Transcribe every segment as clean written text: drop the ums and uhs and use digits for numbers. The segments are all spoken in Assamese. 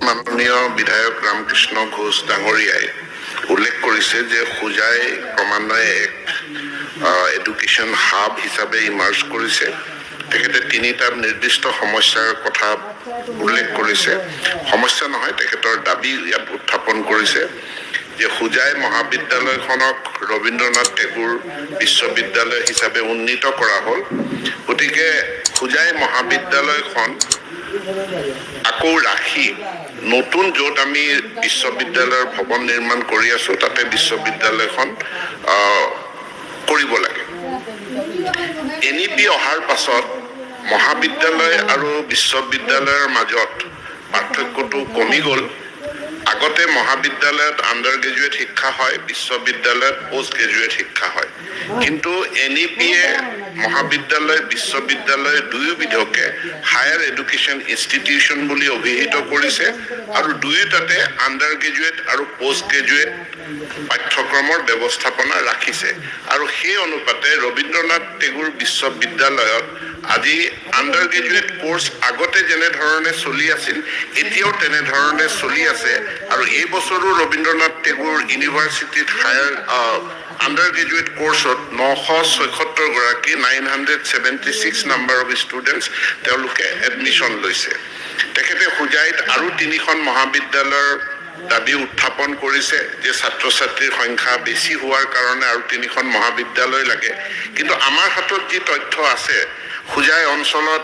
মাননীয় বিধায়ক ৰামকৃষ্ণ ঘোষ ডাঙৰীয়াই উল্লেখ কৰিছে যে হোজাই ক্ৰমান্বয়ে এক এডুকেশ্যন হাব হিচাপে ইমাৰ্জ কৰিছে। তেখেতে তিনিটা নিৰ্দিষ্ট সমস্যাৰ কথা উল্লেখ কৰিছে। সমস্যা নহয়, তেখেতৰ দাবী ইয়াত উত্থাপন কৰিছে যে হোজাই মহাবিদ্যালয়খনক ৰবীন্দ্ৰনাথ টেগুৰ বিশ্ববিদ্যালয় হিচাপে উন্নীত কৰা হ'ল। গতিকে হোজাই মহাবিদ্যালয়খন আকৌ ৰাখি নতুন য'ত আমি বিশ্ববিদ্যালয়ৰ ভৱন নিৰ্মাণ কৰি আছো তাতে বিশ্ববিদ্যালয়খন কৰিব লাগে। NEP অহাৰ পাছত মহাবিদ্যালয় আৰু বিশ্ববিদ্যালয়ৰ মাজত পাৰ্থক্যটো কমি গ'ল। আগতে মহাবিদ্যালয়ত আণ্ডাৰ গ্ৰেজুৱেট শিক্ষা হয়, বিশ্ববিদ্যালয়ত পোষ্ট গ্ৰেজুৱেট শিক্ষা হয়। কিন্তু NEP-য়ে মহাবিদ্যালয় বিশ্ববিদ্যালয় দুয়োবিধকে হায়াৰ এডুকেশ্যন ইনষ্টিটিউশ্যন বুলি অভিহিত কৰিছে আৰু দুয়োটাতে আণ্ডাৰ গ্ৰেজুৱেট আৰু পোষ্ট গ্ৰেজুৱেট পাঠ্যক্ৰমৰ ব্যৱস্থাপনা ৰাখিছে। আৰু সেই অনুপাতে ৰবীন্দ্ৰনাথ টেগুৰ বিশ্ববিদ্যালয়ত আজি আণ্ডাৰ গ্ৰেজুৱেট কোৰ্চ আগতে যেনেধৰণে চলি আছিল এতিয়াও তেনেধৰণে চলি আছে। আৰু এই বছৰো ৰবীন্দ্ৰনাথ টেগুৰ ইউনিভাৰ্চিটিত হায়াৰ আণ্ডাৰ গ্ৰেজুৱেট কোৰ্চত 976 গৰাকী 976 নাম্বাৰ অফ ষ্টুডেণ্টছ তেওঁলোকে এডমিশ্যন লৈছে। তেখেতে হোজাইত আৰু 3খন মহাবিদ্যালয়ৰ দাবী উত্থাপন কৰিছে যে ছাত্ৰ ছাত্ৰীৰ সংখ্যা বেছি হোৱাৰ কাৰণে আৰু 3খন মহাবিদ্যালয় লাগে। কিন্তু আমাৰ হাতত যি তথ্য আছে হোজাই অঞ্চলত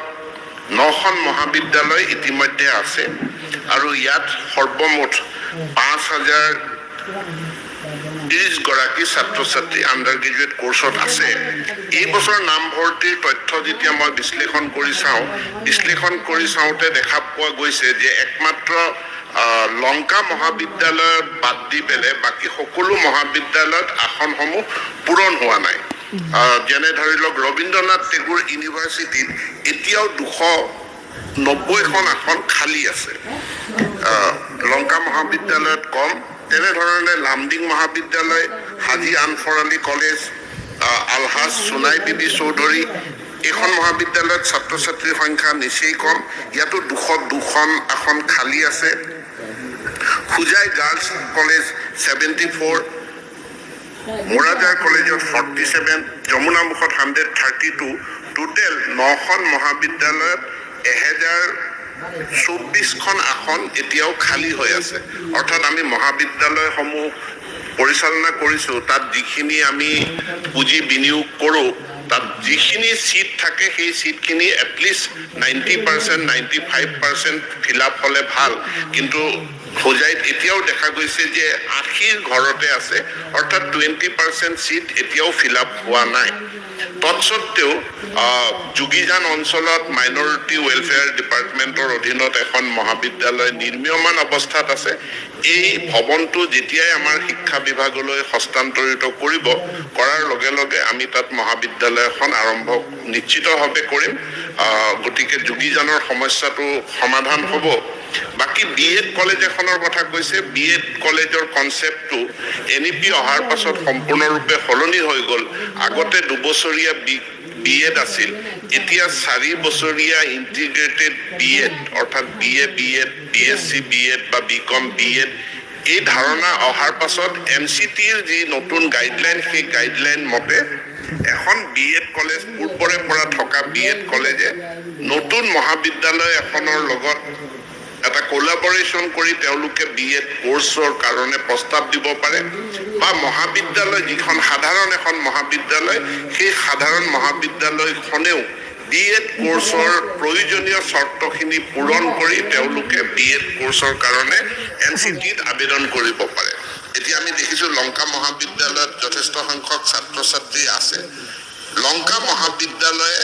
9খন মহাবিদ্যালয় ইতিমধ্যে আছে আৰু ইয়াত সৰ্বমুঠ 5030 গৰাকী ছাত্ৰ ছাত্ৰী আণ্ডাৰ গ্ৰেজুৱেট কোৰ্চত আছে। এই বছৰ নামভৰ্তিৰ তথ্য যেতিয়া মই বিশ্লেষণ কৰি চাওঁতে দেখা পোৱা গৈছে যে একমাত্ৰ লংকা মহাবিদ্যালয় বাদ দি পেলাই বাকী সকলো মহাবিদ্যালয়ত আসনসমূহ পূৰণ হোৱা নাই। যেনে ধৰি লওক ৰবীন্দ্ৰনাথ টেগুৰ ইউনিভাৰ্চিটিত এতিয়াও 290খন আসন খালী আছে, লংকা মহাবিদ্যালয়ত কম। তেনেধৰণে লামডিং মহাবিদ্যালয়, হাজী আনফৰ আলী কলেজ, আলহাজ সোনাই বিবি চৌধুৰী এইখন মহাবিদ্যালয়ত ছাত্ৰ ছাত্ৰীৰ সংখ্যা নিচেই কম, ইয়াতো 202খন আসন খালী আছে। হোজাই গাৰ্লছ কলেজ 74, মোৰাজাৰ কলেজত 47, যমুনামুখত 132, টোটেল 9খন মহাবিদ্যালয়ত 1024খন আসন এতিয়াও খালী হৈ আছে। অৰ্থাৎ আমি মহাবিদ্যালয়সমূহ পৰিচালনা কৰিছোঁ, তাত যিখিনি আমি পুঁজি বিনিয়োগ কৰোঁ তাত যিখিনি সিট থাকে সেই সিটখিনি এটলিষ্ট 90% 95% ফিল আপ হ'লে ভাল। কিন্তু হোজাইত এতিয়াও দেখা গৈছে যে 80ৰ ঘৰতে আছে, অৰ্থাৎ 20% সিট এতিয়াও ফিল আপ হোৱা নাই। তৎসত্ত্বেও যোগীজান অঞ্চলত মাইনৰিটি ৱেলফেয়াৰ ডিপাৰ্টমেণ্টৰ অধীনত এখন মহাবিদ্যালয় নিৰ্মীয়মান অৱস্থাত আছে। এই ভৱনটো যেতিয়াই আমাৰ শিক্ষা বিভাগলৈ হস্তান্তৰিত কৰাৰ লগে লগে আমি তাত মহাবিদ্যালয় এখন আৰম্ভ নিশ্চিতভাৱে কৰিম। গতিকে যোগীজানৰ সমস্যাটো সমাধান হ'ব। বাকী BEd কলেজ এখনৰ কথা কৈছে, BEd কলেজৰ কনচেপ্টটো NEP অহাৰ পাছত সম্পূৰ্ণৰূপে সলনি হৈ গ'ল। আগতে 2বছৰীয়া BEd আছিল, এতিয়া 4 বছৰীয়া ইণ্টিগ্ৰেটেড BEd অৰ্থাৎ BA BEd, BSc BEd বা BCom BEd এই ধাৰণা অহাৰ পাছত MCTৰ যি নতুন গাইডলাইন সেই গাইডলাইন মতে এখন BEd কলেজ পূৰ্বৰে পৰা থকা BEd কলেজে নতুন মহাবিদ্যালয় এখনৰ লগত এটা কোলাবৰেশ্যন কৰি তেওঁলোকে BEd কোৰ্চৰ কাৰণে প্ৰস্তাৱ দিব পাৰে বা মহাবিদ্যালয় যিখন সাধাৰণ এখন মহাবিদ্যালয় সেই সাধাৰণ মহাবিদ্যালয়খনেও BEd কোৰ্চৰ প্ৰয়োজনীয় চৰ্তখিনি পূৰণ কৰি তেওঁলোকে BEd কোৰ্চৰ কাৰণে NCTত আবেদন কৰিব পাৰে। এতিয়া আমি দেখিছোঁ লংকা মহাবিদ্যালয়ত যথেষ্ট সংখ্যক ছাত্ৰ ছাত্ৰী আছে। লংকা মহাবিদ্যালয়ে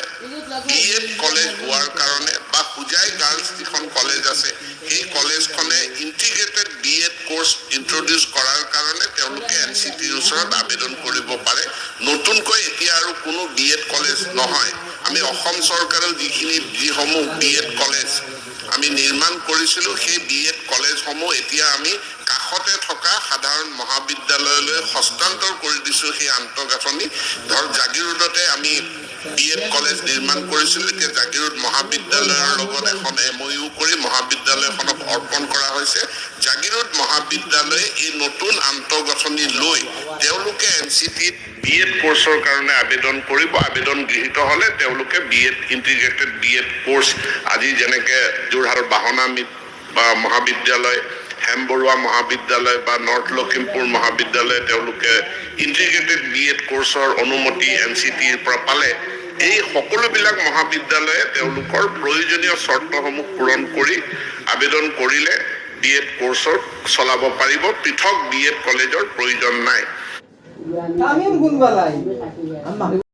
BEd কলেজ হোৱাৰ কাৰণে বা হোজাই গাৰ্লছ যিখন কলেজ আছে সেই কলেজখনে ইণ্টিগ্ৰেটেড BEd কোৰ্চ ইন্ট্ৰডিউচ কৰাৰ কাৰণে তেওঁলোকে NCTৰ ওচৰত আবেদন কৰিব পাৰে। নতুনকৈ এতিয়া আৰু কোনো BEd কলেজ নহয়। আমি অসম চৰকাৰৰ যিসমূহ BEd কলেজ আমি আমি নিৰ্মাণ কৰিছিলোঁ সেই BEd কলেজসমূহ এতিয়া আমি কাষতে থকা সাধাৰণ মহাবিদ্যালয়লৈ হস্তান্তৰ কৰি দিছোঁ সেই আন্তঃগাঁথনি ধৰক জাগিৰোডতে আমি BEd কলেজ নিৰ্মাণ কৰিছিলোঁ এতিয়া জাগিৰোড মহাবিদ্যালয়ৰ লগত এখন MOU কৰি মহাবিদ্যালয়খনক অৰ্পণ কৰা হৈছে জাগিৰোড মহাবিদ্যালয়ে এই নতুন আন্তঃগাঁথনি লৈ তেওঁলোকে NCT-ত BEd কোৰ্সৰ কাৰণে আবেদন কৰিব আবেদন গৃহীত হলে তেওঁলোকে BEd ইন্টিগ্ৰেটেড BEd কোৰ্স আজি যেনেকে যোৰহাট বাহনা বা মহাবিদ্যালয় হেমবৰুৱা মহাবিদ্যালয় বা নৰ্থ লখিমপুৰ মহাবিদ্যালয় তেওঁলোকে ইন্টিগ্ৰেটেড BEd কোৰ্সৰ অনুমতি NCT-ৰ পৰা পালে এই সকলোবিলাক মহাবিদ্যালয়ে তেওঁলোকৰ প্ৰয়োজনীয় চৰ্তসমূহ পূৰণ কৰি আবেদন কৰিলে BEd কোৰ্সৰ চলাব পাৰিব পৃথক BEd কলেজৰ প্ৰয়োজন নাই